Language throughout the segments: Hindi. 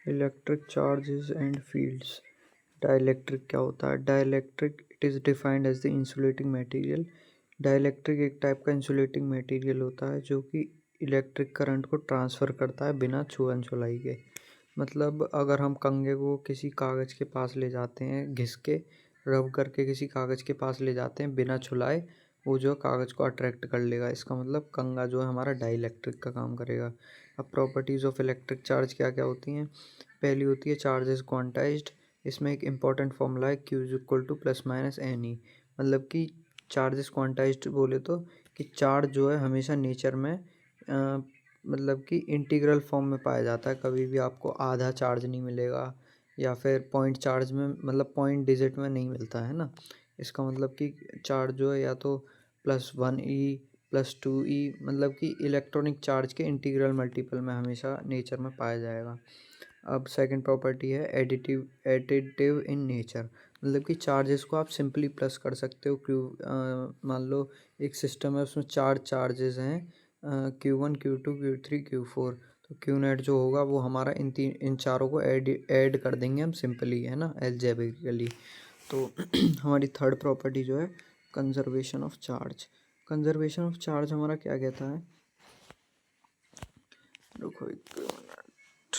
Electric charges and fields. Dielectric क्या होता है? Dielectric it is defined as the insulating material. Dielectric एक टाइप का इंसुलेटिंग मटेरियल होता है जो कि इलेक्ट्रिक करंट को ट्रांसफ़र करता है बिना छुअन छुलाई के। मतलब अगर हम कंघे को किसी कागज़ के पास ले जाते हैं, घिस के रब करके किसी कागज़ के पास ले जाते हैं बिना छुलाए, वो जो है कागज़ को अट्रैक्ट कर लेगा। इसका मतलब कंघा जो है हमारा डाइलेक्ट्रिक का काम करेगा। अब प्रॉपर्टीज़ ऑफ इलेक्ट्रिक चार्ज क्या क्या होती हैं? पहली होती है चार्ज इज़ क्वांटाइज्ड। इसमें एक इम्पॉर्टेंट फॉर्मूला है Q is equal to plus minus N E. मतलब कि चार्ज इज़ क्वांटाइज्ड बोले तो कि चार्ज जो है हमेशा नेचर में मतलब कि इंटीग्रल फॉर्म में पाया जाता है। कभी भी आपको आधा चार्ज नहीं मिलेगा या फिर पॉइंट चार्ज में, मतलब पॉइंट डिजिट में नहीं मिलता है ना। इसका मतलब कि चार्ज जो है या तो +1 e +2 e, मतलब कि इलेक्ट्रॉनिक चार्ज के इंटीग्रल मल्टीपल में हमेशा नेचर में पाया जाएगा। अब सेकंड प्रॉपर्टी है एडिटिव इन नेचर। मतलब कि चार्जेस को आप सिंपली प्लस कर सकते हो। मान लो एक सिस्टम है, उसमें चार चार्जेस हैं Q1 Q2 Q3 Q4। तो क्यू नेट जो होगा वो हमारा इन चारों को ऐड कर देंगे हम सिंपली, है ना, एल्जेब्रिकली। तो हमारी थर्ड प्रॉपर्टी जो है conservation of charge. Conservation of charge हमारा क्या कहता है? रुको एक मिनट।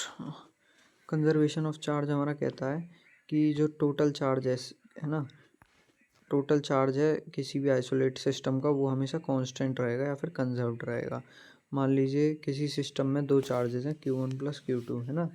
कंजर्वेशन ऑफ चार्ज हमारा कहता है कि जो टोटल चार्ज है ना, टोटल चार्ज है किसी भी आइसोलेट सिस्टम का, वो हमेशा कांस्टेंट रहेगा या फिर कंजर्व्ड रहेगा। मान लीजिए किसी सिस्टम में दो चार्जेस हैं Q1 + Q2, है ना,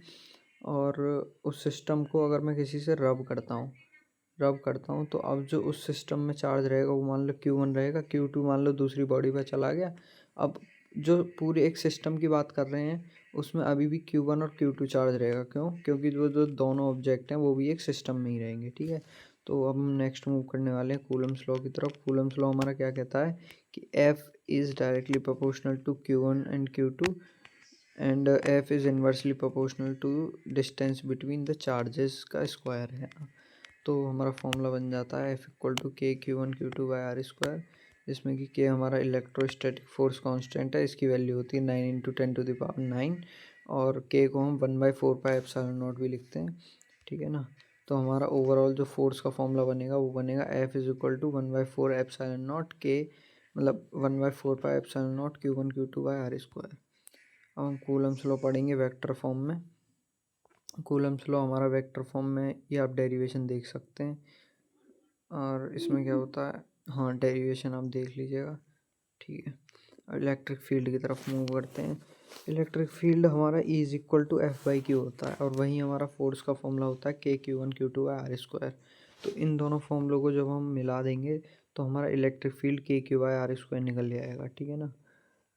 और उस सिस्टम को अगर मैं किसी से रब करता हूँ तो अब जो उस सिस्टम में चार्ज रहेगा वो मान लो Q1 रहेगा, Q2 मान लो दूसरी बॉडी पर चला गया। अब जो पूरे एक सिस्टम की बात कर रहे हैं उसमें अभी भी Q1 और Q2 चार्ज रहेगा। क्यों? क्योंकि वो जो दोनों ऑब्जेक्ट हैं वो भी एक सिस्टम में ही रहेंगे। ठीक है, तो अब हम नेक्स्ट मूव करने वाले हैं कूलम्स लॉ की तरफ। कूलम्स लॉ हमारा क्या कहता है कि F is directly proportional to Q1 and Q2 and F is inversely proportional to distance between the charges का स्क्वायर है। तो हमारा फॉर्मूला बन जाता है F इक्वल टू K/Q1Q2/R², जिसमें कि K हमारा इलेक्ट्रोस्टैटिक फोर्स कांस्टेंट है, इसकी वैल्यू होती है 9 × 10⁹ और K को हम 1/4πε0 भी लिखते हैं। ठीक है ना। तो हमारा ओवरऑल जो फोर्स का फॉर्मूला बनेगा वो बनेगा F is equal to 1/4ε0 K, मतलब 1/4πε0 Q1Q2/R²। अब हम कूलम्स लॉ पढ़ेंगे वेक्टर फॉर्म में। कूलम्स लॉ हमारा वेक्टर फॉर्म में, ये आप डेरिवेशन देख सकते हैं। और इसमें क्या होता है, हाँ डेरिवेशन आप देख लीजिएगा। ठीक है, इलेक्ट्रिक फील्ड की तरफ मूव करते हैं। इलेक्ट्रिक फील्ड हमारा E is equal to F/Q होता है और वही हमारा फोर्स का फॉर्मूला होता है K/Q1Q2/R²। तो इन दोनों फॉर्मूलों को जब हम मिला देंगे तो हमारा इलेक्ट्रिक फील्ड KQ/R² निकल जाएगा। ठीक है ना।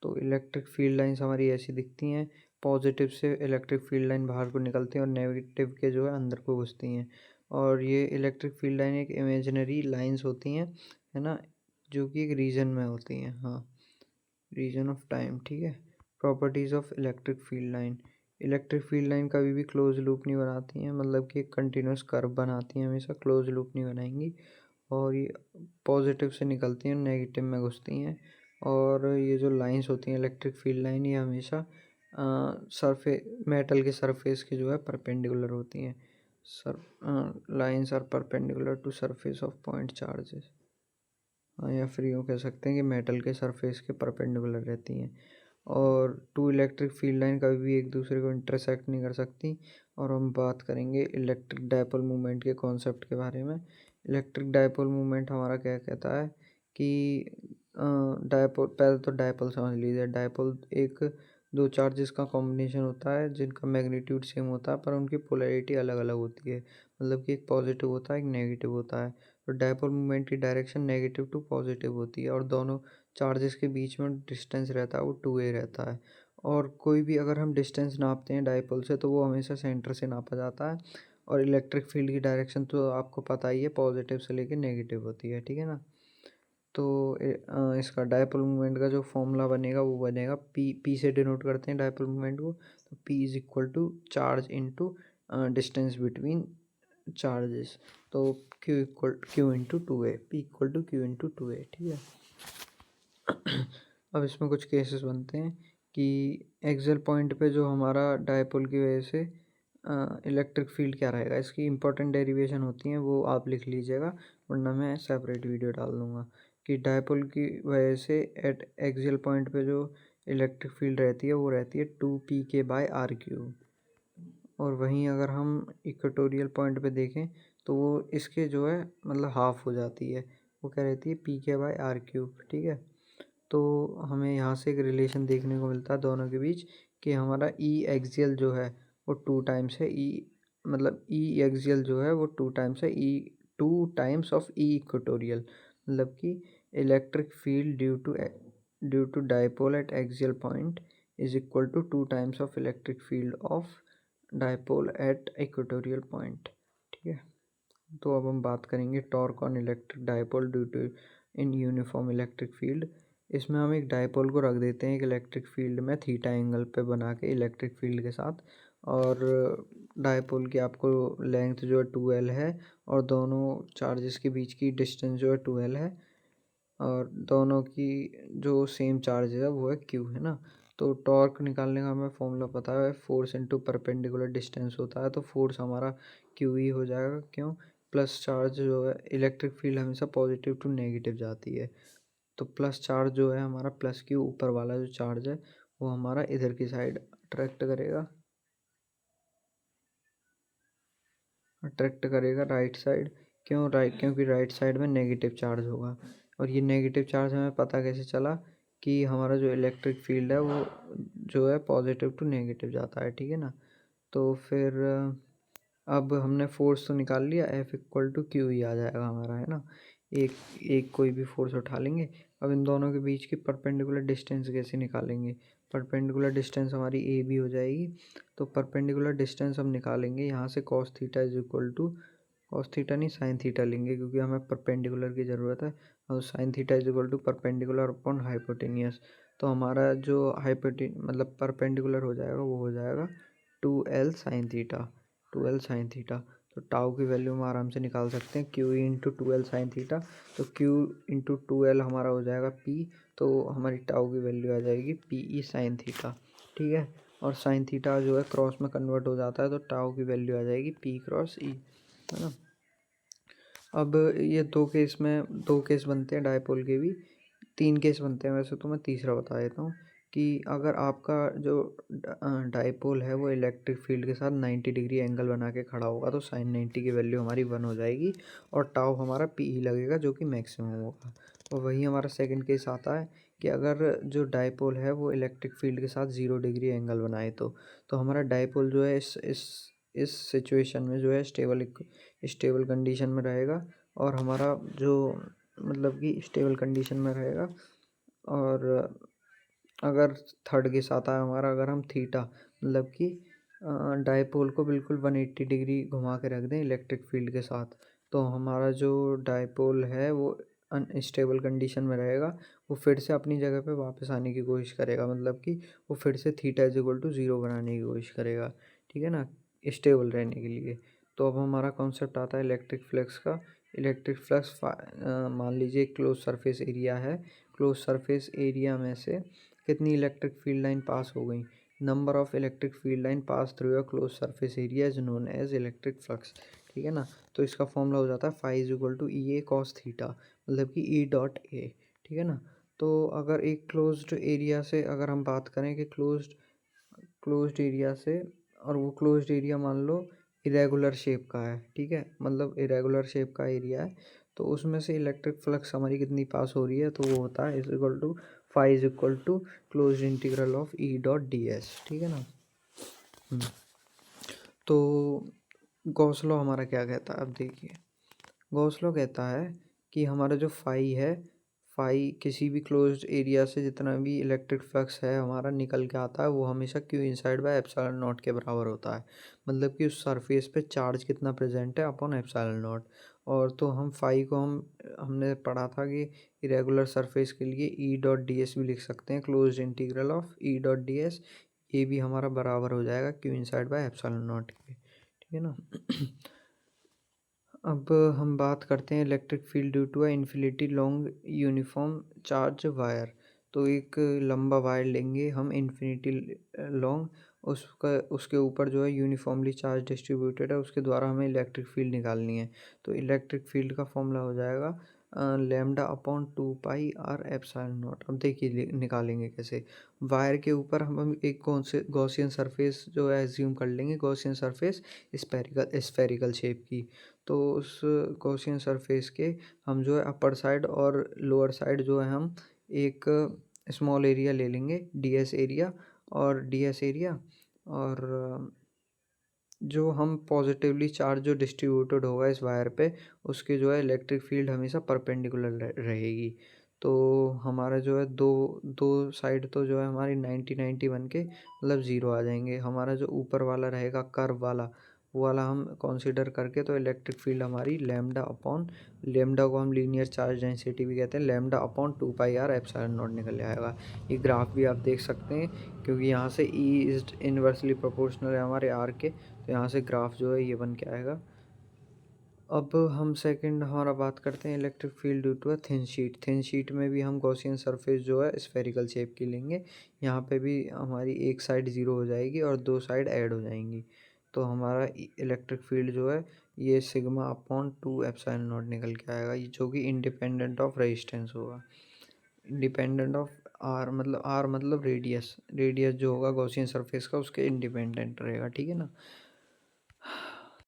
तो इलेक्ट्रिक फील्ड लाइंस हमारी ऐसी दिखती हैं। पॉजिटिव से इलेक्ट्रिक फील्ड लाइन बाहर को निकलती हैं और नेगेटिव के जो है अंदर को घुसती हैं। और ये इलेक्ट्रिक फील्ड लाइन एक इमेजिनरी लाइंस होती हैं, है ना, जो कि एक रीजन में होती हैं, हाँ, रीजन ऑफ टाइम। ठीक है। Properties of electric field line. Electric field line कभी भी क्लोज लूप नहीं बनाती हैं, मतलब कि एक कंटिन्यूस कर्व बनाती हैं, हमेशा क्लोज लूप नहीं बनाएंगी। और ये पॉजिटिव से निकलती हैं, नेगेटिव में घुसती हैं। और ये जो लाइंस होती हैं इलेक्ट्रिक फील्ड लाइन, ये हमेशा मेटल के सरफेस के जो है परपेंडिकुलर होती हैं। Lines are perpendicular to surface of point charges. हाँ, या फिर यूँ कह सकते हैं कि मेटल के सरफेस के परपेंडिकुलर रहती हैं। और टू इलेक्ट्रिक फील्ड लाइन कभी भी एक दूसरे को इंटरसेक्ट नहीं कर सकती। और हम बात करेंगे इलेक्ट्रिक डायपोल मूवमेंट के कॉन्सेप्ट के बारे में। इलेक्ट्रिक डायपोल मूवमेंट हमारा क्या कहता है कि डायपोल, पहले तो डायपोल समझ लीजिए। डायपोल एक दो चार्जेस का कॉम्बिनेशन होता है जिनका मैग्नीट्यूड सेम होता है पर उनकी पोलैरिटी अलग अलग होती है। मतलब कि एक पॉजिटिव होता है, एक नेगेटिव होता है। तो डायपोल मूवमेंट की डायरेक्शन नेगेटिव टू पॉजिटिव होती है और दोनों चार्जेस के बीच में डिस्टेंस रहता है वो 2a रहता है। और कोई भी अगर हम डिस्टेंस नापते हैं डायपोल से तो वो हमेशा सेंटर से नापा जाता है। और इलेक्ट्रिक फील्ड की डायरेक्शन तो आपको पता ही है, पॉजिटिव से लेकर नेगेटिव होती है। ठीक है ना। तो इसका डायपोल मूवमेंट का जो फॉर्मूला बनेगा वो बनेगा पी से डिनोट करते हैं डायपोल मूवमेंट को। तो P is equal to charge into distance between charges. तो Q into 2a, P equal to Q into 2a। ठीक है। अब इसमें कुछ केसेस बनते हैं कि एक्सल पॉइंट पे जो हमारा डायपोल की वजह से इलेक्ट्रिक फील्ड क्या रहेगा, इसकी इंपॉर्टेंट डेरिवेशन होती हैं वो आप लिख लीजिएगा, वरना मैं सेपरेट वीडियो डाल दूँगा। कि डायपोल की वजह से एट एक्सियल पॉइंट पे जो इलेक्ट्रिक फील्ड रहती है वो रहती है 2 pk/r³। और वहीं अगर हम इक्वेटोरियल पॉइंट पे देखें तो वो इसके जो है मतलब हाफ हो जाती है, वो क्या रहती है pk/r³। ठीक है, तो हमें यहाँ से एक रिलेशन देखने को मिलता है दोनों के बीच कि हमारा ई एक्सियल जो है वो 2 टाइम्स है ई, मतलब ई एक्सियल जो है वो 2 टाइम्स है E, 2 times of E equatorial, मतलब कि electric field due to dipole at axial point is equal to 2 times of electric field of dipole at equatorial point. ठीक है, तो अब हम बात करेंगे torque on electric dipole due to in uniform electric field. इसमें हम एक डायपोल को रख देते हैं एक इलेक्ट्रिक फील्ड में थीटा एंगल पे बना के इलेक्ट्रिक फील्ड के साथ, और डायपोल की आपको लेंथ जो है 2L है, और दोनों चार्जेस के बीच की डिस्टेंस जो है 2L है, और दोनों की जो सेम चार्ज है वो है Q, है ना। तो टॉर्क निकालने का हमें फॉर्मूला पता है, फोर्स इनटू परपेंडिकुलर डिस्टेंस होता है, तो फोर्स हमारा Q ही हो जाएगा। क्यों? प्लस चार्ज जो है, इलेक्ट्रिक फील्ड हमेशा पॉजिटिव टू नेगेटिव जाती है, तो प्लस चार्ज जो है हमारा प्लस Q ऊपर वाला जो चार्ज है वो हमारा इधर की साइड अट्रैक्ट करेगा राइट साइड। क्यों राइट? क्योंकि राइट साइड में नेगेटिव चार्ज होगा, और ये नेगेटिव चार्ज हमें पता कैसे चला कि हमारा जो इलेक्ट्रिक फील्ड है वो जो है पॉजिटिव टू नेगेटिव जाता है। ठीक है ना, तो फिर अब हमने फोर्स तो निकाल लिया, F=Q ही आ जाएगा हमारा, है ना। एक एक कोई भी फोर्स उठा लेंगे। अब इन दोनों के बीच की परपेंडिकुलर डिस्टेंस कैसे निकालेंगे? परपेंडिकुलर डिस्टेंस हमारी ए बी हो जाएगी, तो परपेंडिकुलर डिस्टेंस हम निकालेंगे यहाँ से cos theta is equal to, cos theta नहीं sin थीटा लेंगे क्योंकि हमें परपेंडिकुलर की ज़रूरत है, और sin theta is equal to perpendicular upon hypotenuse. तो हमारा जो मतलब परपेंडिकुलर हो जाएगा वो हो जाएगा 2L sin theta, 2L sin theta. तो टाउ की वैल्यू हम आराम से निकाल सकते हैं, Q into 2L sin theta, तो Q इंटू 2L हमारा हो जाएगा P, तो हमारी टाउ की वैल्यू आ जाएगी PE sin थीटा। ठीक है, और sin थीटा जो है क्रॉस में कन्वर्ट हो जाता है, तो टाउ की वैल्यू आ जाएगी P क्रॉस E, है ना। अब ये दो केस बनते हैं डायपोल के भी, 3 केस बनते हैं वैसे, तो मैं तीसरा बता देता हूँ कि अगर आपका जो डायपोल है वो इलेक्ट्रिक फील्ड के साथ 90 डिग्री एंगल बना के खड़ा होगा, तो sin 90 की वैल्यू हमारी 1 हो जाएगी, और टाउ हमारा PE लगेगा जो कि मैक्सिमम होगा। और वही हमारा सेकंड केस आता है कि अगर जो डायपोल है वो इलेक्ट्रिक फील्ड के साथ 0 डिग्री एंगल बनाए, तो हमारा डायपोल जो है इस सिचुएशन में जो है स्टेबल कंडीशन में रहेगा, और हमारा जो मतलब कि स्टेबल कंडीशन में रहेगा। और अगर थर्ड केस आता है हमारा, अगर हम थीटा मतलब कि डायपोल को बिल्कुल 180 डिग्री घुमा के रख दें इलेक्ट्रिक फील्ड के साथ, तो हमारा जो डायपोल है वो अनस्टेबल कंडीशन में रहेगा, वो फिर से अपनी जगह पे वापस आने की कोशिश करेगा, मतलब कि वो फिर से थीटा इज इक्वल टू 0 बनाने की कोशिश करेगा। ठीक है ना, स्टेबल रहने के लिए। तो अब हमारा कॉन्सेप्ट आता है इलेक्ट्रिक फ्लक्स का। इलेक्ट्रिक फ्लक्स मान लीजिए क्लोज सरफेस एरिया है, क्लोज सरफेस एरिया में से कितनी इलेक्ट्रिक फील्ड लाइन पास हो गई? Number of electric field line pass through a close surface area is known as electric flux. ठीक है ना, तो इसका फॉर्मूला हो जाता है phi is equal to E A cos theta, मतलब कि ई डॉट ए। ठीक है ना, तो अगर एक क्लोज्ड एरिया से अगर हम बात करें कि क्लोज्ड एरिया से, और वो क्लोज्ड एरिया मान लो इरेगुलर शेप का है, ठीक है, मतलब इरेगुलर शेप का एरिया है, तो उसमें से इलेक्ट्रिक फ्लक्स हमारी कितनी पास हो रही है? तो वो होता है is equal to phi is equal to close integral of E dot D S. ठीक है ना। तो गॉस लॉ हमारा क्या कहता है? अब देखिए, गॉस लॉ कहता है कि हमारा जो फाई है, फाई किसी भी क्लोज्ड एरिया से जितना भी इलेक्ट्रिक फ्लक्स है हमारा निकल के आता है वो हमेशा Q inside by epsilon naught के बराबर होता है, मतलब कि उस सरफेस पे चार्ज कितना प्रेजेंट है अपॉन एप्सिलॉन नॉट। और तो हम फाई को हमने पढ़ा था कि इरेगुलर सरफेस के लिए ई डॉट डी एस भी लिख सकते हैं, closed integral of E dot D s, ये भी हमारा बराबर हो जाएगा q inside by epsilon naught के। ठीक है ना। अब हम बात करते हैं electric field due to a infinity long uniform charge wire. तो एक लंबा वायर लेंगे हम इन्फिनिटी लॉन्ग, उसका उसके ऊपर जो है यूनिफॉर्मली चार्ज डिस्ट्रीब्यूटेड है, उसके द्वारा हमें इलेक्ट्रिक फील्ड निकालनी है। तो इलेक्ट्रिक फील्ड का फॉर्मूला हो जाएगा lambda upon 2 pi r epsilon naught. अब देखिए निकालेंगे कैसे। वायर के ऊपर हम एक गॉसियन सरफेस जो है एज्यूम कर लेंगे, गॉसियन सरफेस स्फेरिकल शेप की। तो उस गॉसियन सरफेस के हम जो है अपर साइड और लोअर साइड जो है हम एक स्मॉल एरिया ले लेंगे, डी एस एरिया। और जो हम पॉजिटिवली चार्ज जो डिस्ट्रीब्यूटेड होगा इस वायर पे, उसके जो है इलेक्ट्रिक फील्ड हमेशा परपेंडिकुलर रहेगी। तो हमारा जो है दो दो साइड तो जो है हमारी 90-90 बन के मतलब ज़ीरो आ जाएंगे। हमारा जो ऊपर वाला रहेगा कर्व वाला, वो वाला हम कंसीडर करके तो इलेक्ट्रिक फील्ड हमारी लेमडा को हम लीनियर चार्ज डेंसिटी भी कहते हैं, lambda upon 2 pi r epsilon naught निकल जाएगा। ये ग्राफ भी आप देख सकते हैं, क्योंकि यहाँ से ई इज इन्वर्सली प्रोपोर्शनल है हमारे आर के, तो यहाँ से ग्राफ जो है ये बन के आएगा। अब हम सेकंड हमारा बात करते हैं electric field due to a thin sheet में भी हम गॉसियन सरफेस जो है स्फेरिकल शेप की लेंगे। यहाँ पे भी हमारी एक साइड ज़ीरो हो जाएगी और दो साइड ऐड हो जाएंगी। तो हमारा इलेक्ट्रिक फील्ड जो है ये सिग्मा अपॉन 2 एप्सिलॉन नॉट निकल के आएगा, ये जो कि इंडिपेंडेंट ऑफ रेजिस्टेंस होगा। इंडिपेंडेंट ऑफ आर मतलब रेडियस जो होगा गॉसियन सरफेस का उसके इंडिपेंडेंट रहेगा, ठीक है ना।